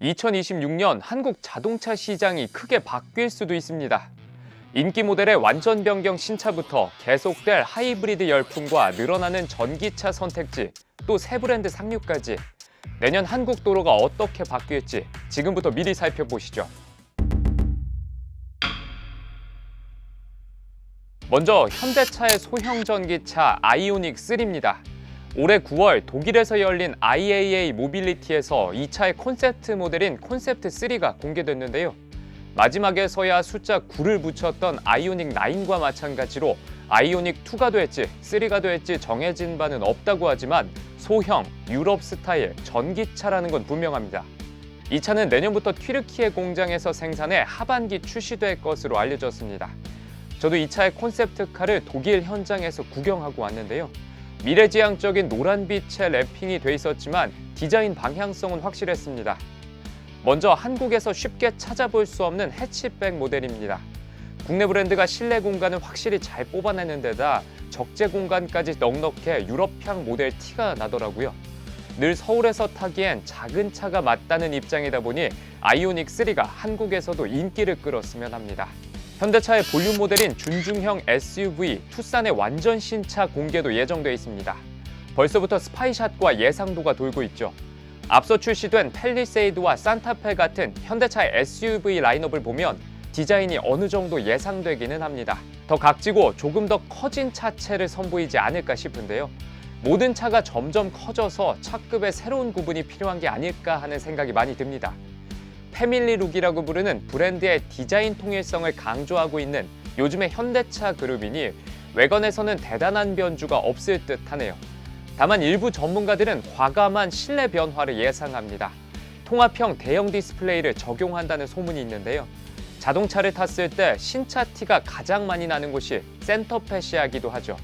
2026년 한국 자동차 시장이 크게 바뀔 수도 있습니다. 인기 모델의 완전 변경 신차부터 계속될 하이브리드 열풍과 늘어나는 전기차 선택지, 또 새 브랜드 상륙까지 내년 한국 도로가 어떻게 바뀔지 지금부터 미리 살펴보시죠. 먼저 현대차의 소형 전기차 아이오닉 3입니다. 올해 9월 독일에서 열린 IAA 모빌리티에서 이 차의 콘셉트 모델인 콘셉트 3가 공개됐는데요. 마지막에서야 숫자 9를 붙였던 아이오닉 9과 마찬가지로 아이오닉 2가 될지 3가 될지 정해진 바는 없다고 하지만 소형, 유럽 스타일, 전기차라는 건 분명합니다. 이 차는 내년부터 튀르키예 공장에서 생산해 하반기 출시될 것으로 알려졌습니다. 저도 이 차의 콘셉트카를 독일 현장에서 구경하고 왔는데요. 미래지향적인 노란빛의 랩핑이 돼 있었지만 디자인 방향성은 확실했습니다. 먼저 한국에서 쉽게 찾아볼 수 없는 해치백 모델입니다. 국내 브랜드가 실내 공간을 확실히 잘 뽑아내는 데다 적재 공간까지 넉넉해 유럽향 모델 티가 나더라고요. 늘 서울에서 타기엔 작은 차가 맞다는 입장이다 보니 아이오닉 3가 한국에서도 인기를 끌었으면 합니다. 현대차의 볼륨 모델인 준중형 SUV 투싼의 완전 신차 공개도 예정돼 있습니다. 벌써부터 스파이샷과 예상도가 돌고 있죠. 앞서 출시된 팰리세이드와 산타페 같은 현대차의 SUV 라인업을 보면 디자인이 어느 정도 예상되기는 합니다. 더 각지고 조금 더 커진 차체를 선보이지 않을까 싶은데요. 모든 차가 점점 커져서 차급의 새로운 구분이 필요한 게 아닐까 하는 생각이 많이 듭니다. 패밀리룩이라고 부르는 브랜드의 디자인 통일성을 강조하고 있는 요즘의 현대차 그룹이니 외관에서는 대단한 변주가 없을 듯하네요. 다만 일부 전문가들은 과감한 실내 변화를 예상합니다. 통합형 대형 디스플레이를 적용한다는 소문이 있는데요. 자동차를 탔을 때 신차 티가 가장 많이 나는 곳이 센터페시아이기도 하죠.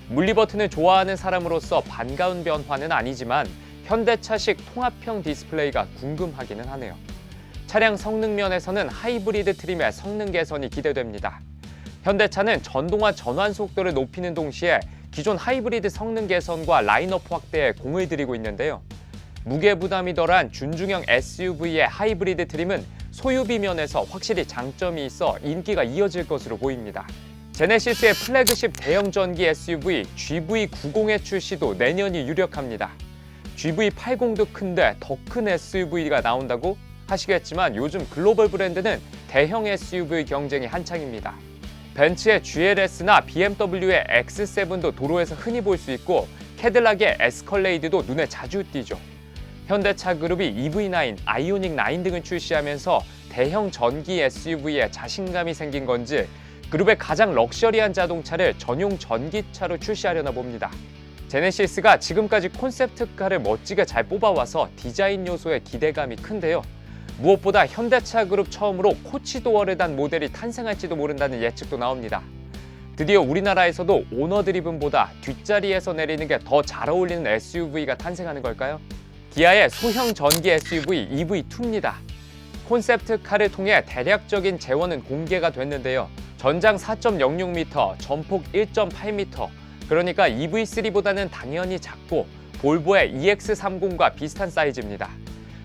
물리 버튼을 좋아하는 사람으로서 반가운 변화는 아니지만 현대차식 통합형 디스플레이가 궁금하기는 하네요. 차량 성능 면에서는 하이브리드 트림의 성능 개선이 기대됩니다. 현대차는 전동화 전환 속도를 높이는 동시에 기존 하이브리드 성능 개선과 라인업 확대에 공을 들이고 있는데요. 무게 부담이 덜한 준중형 SUV의 하이브리드 트림은 소유비 면에서 확실히 장점이 있어 인기가 이어질 것으로 보입니다. 제네시스의 플래그십 대형 전기 SUV GV90의 출시도 내년이 유력합니다. GV80도 큰데 더 큰 SUV가 나온다고? 하시겠지만 요즘 글로벌 브랜드는 대형 SUV 경쟁이 한창입니다. 벤츠의 GLS나 BMW의 X7도 도로에서 흔히 볼 수 있고 캐딜락의 에스컬레이드도 눈에 자주 띄죠. 현대차 그룹이 EV9, 아이오닉 9 등을 출시하면서 대형 전기 SUV에 자신감이 생긴 건지 그룹의 가장 럭셔리한 자동차를 전용 전기차로 출시하려나 봅니다. 제네시스가 지금까지 콘셉트카를 멋지게 잘 뽑아와서 디자인 요소에 기대감이 큰데요. 무엇보다 현대차 그룹 처음으로 코치도어를 단 모델이 탄생할지도 모른다는 예측도 나옵니다. 드디어 우리나라에서도 오너 드리븐보다 뒷자리에서 내리는 게 더 잘 어울리는 SUV가 탄생하는 걸까요? 기아의 소형 전기 SUV EV2입니다. 콘셉트카를 통해 대략적인 재원은 공개가 됐는데요. 전장 4.06m, 전폭 1.8m, 그러니까 EV3보다는 당연히 작고 볼보의 EX30과 비슷한 사이즈입니다.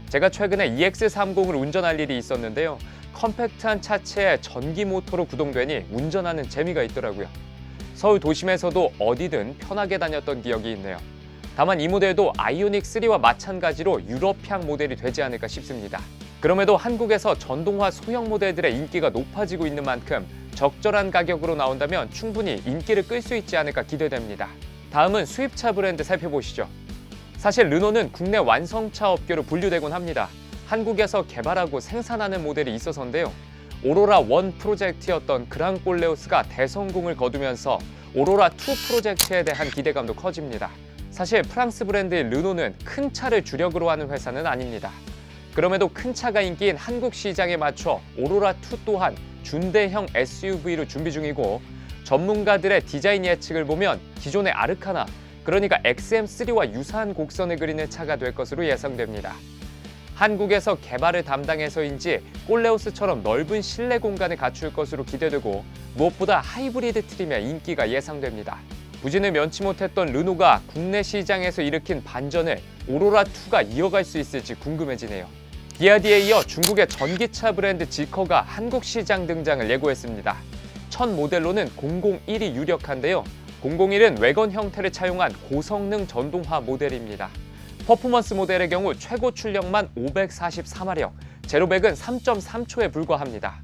제가 최근에 EX30을 운전할 일이 있었는데요. 컴팩트한 차체에 전기 모터로 구동되니 운전하는 재미가 있더라고요. 서울 도심에서도 어디든 편하게 다녔던 기억이 있네요. 다만 이 모델도 아이오닉 3와 마찬가지로 유럽향 모델이 되지 않을까 싶습니다. 그럼에도 한국에서 전동화 소형 모델들의 인기가 높아지고 있는 만큼 적절한 가격으로 나온다면 충분히 인기를 끌 수 있지 않을까 기대됩니다. 다음은 수입차 브랜드 살펴보시죠. 사실 르노는 국내 완성차 업계로 분류되곤 합니다. 한국에서 개발하고 생산하는 모델이 있어서인데요. 오로라 1 프로젝트였던 그랑꼴레오스가 대성공을 거두면서 오로라 2 프로젝트에 대한 기대감도 커집니다. 사실 프랑스 브랜드인 르노는 큰 차를 주력으로 하는 회사는 아닙니다. 그럼에도 큰 차가 인기인 한국 시장에 맞춰 오로라 2 또한 준대형 SUV로 준비 중이고 전문가들의 디자인 예측을 보면 기존의 아르카나, 그러니까 XM3와 유사한 곡선을 그리는 차가 될 것으로 예상됩니다. 한국에서 개발을 담당해서인지 꼴레오스처럼 넓은 실내 공간을 갖출 것으로 기대되고 무엇보다 하이브리드 트림의 인기가 예상됩니다. 부진을 면치 못했던 르노가 국내 시장에서 일으킨 반전을 오로라2가 이어갈 수 있을지 궁금해지네요. 비아디에 이어 중국의 전기차 브랜드 지커가 한국 시장 등장을 예고했습니다. 첫 모델로는 001이 유력한데요. 001은 외건 형태를 차용한 고성능 전동화 모델입니다. 퍼포먼스 모델의 경우 최고 출력만 544마력, 제로백은 3.3초에 불과합니다.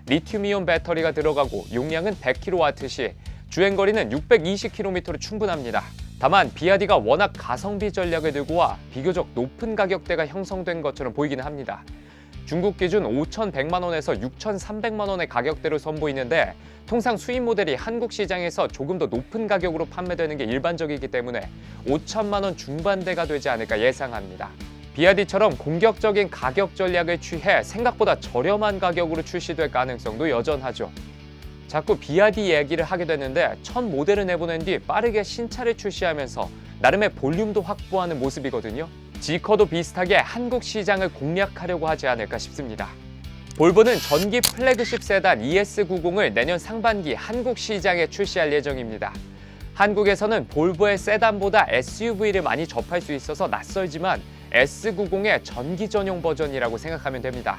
리튬이온 배터리가 들어가고 용량은 100kW 시 주행거리는 620km로 충분합니다. 다만 비아디가 워낙 가성비 전략을 들고 와 비교적 높은 가격대가 형성된 것처럼 보이기는 합니다. 중국 기준 5,100만 원에서 6,300만 원의 가격대로 선보이는데 통상 수입 모델이 한국 시장에서 조금 더 높은 가격으로 판매되는 게 일반적이기 때문에 5천만 원 중반대가 되지 않을까 예상합니다. 비아디처럼 공격적인 가격 전략을 취해 생각보다 저렴한 가격으로 출시될 가능성도 여전하죠. 자꾸 비아디 얘기를 하게 되는데 첫 모델을 내보낸 뒤 빠르게 신차를 출시하면서 나름의 볼륨도 확보하는 모습이거든요. 지커도 비슷하게 한국 시장을 공략하려고 하지 않을까 싶습니다. 볼보는 전기 플래그십 세단 ES90을 내년 상반기 한국 시장에 출시할 예정입니다. 한국에서는 볼보의 세단보다 SUV를 많이 접할 수 있어서 낯설지만 S90의 전기 전용 버전이라고 생각하면 됩니다.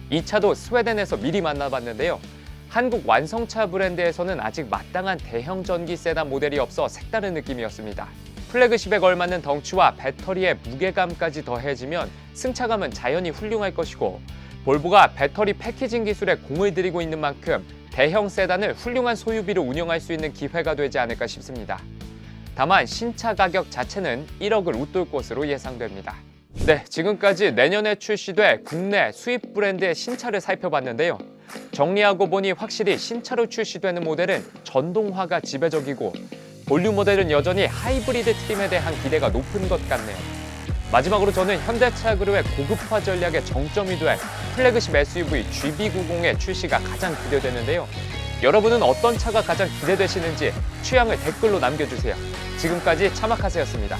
이 차도 스웨덴에서 미리 만나봤는데요. 한국 완성차 브랜드에서는 아직 마땅한 대형 전기 세단 모델이 없어 색다른 느낌이었습니다. 플래그십에 걸맞는 덩치와 배터리의 무게감까지 더해지면 승차감은 자연히 훌륭할 것이고 볼보가 배터리 패키징 기술에 공을 들이고 있는 만큼 대형 세단을 훌륭한 소유비로 운영할 수 있는 기회가 되지 않을까 싶습니다. 다만 신차 가격 자체는 1억을 웃돌 것으로 예상됩니다. 네, 지금까지 내년에 출시될 국내 수입 브랜드의 신차를 살펴봤는데요. 정리하고 보니 확실히 신차로 출시되는 모델은 전동화가 지배적이고 볼륨 모델은 여전히 하이브리드 트림에 대한 기대가 높은 것 같네요. 마지막으로 저는 현대차 그룹의 고급화 전략의 정점이 될 플래그십 SUV GB90의 출시가 가장 기대되는데요. 여러분은 어떤 차가 가장 기대되시는지 취향을 댓글로 남겨주세요. 지금까지 차마카세였습니다.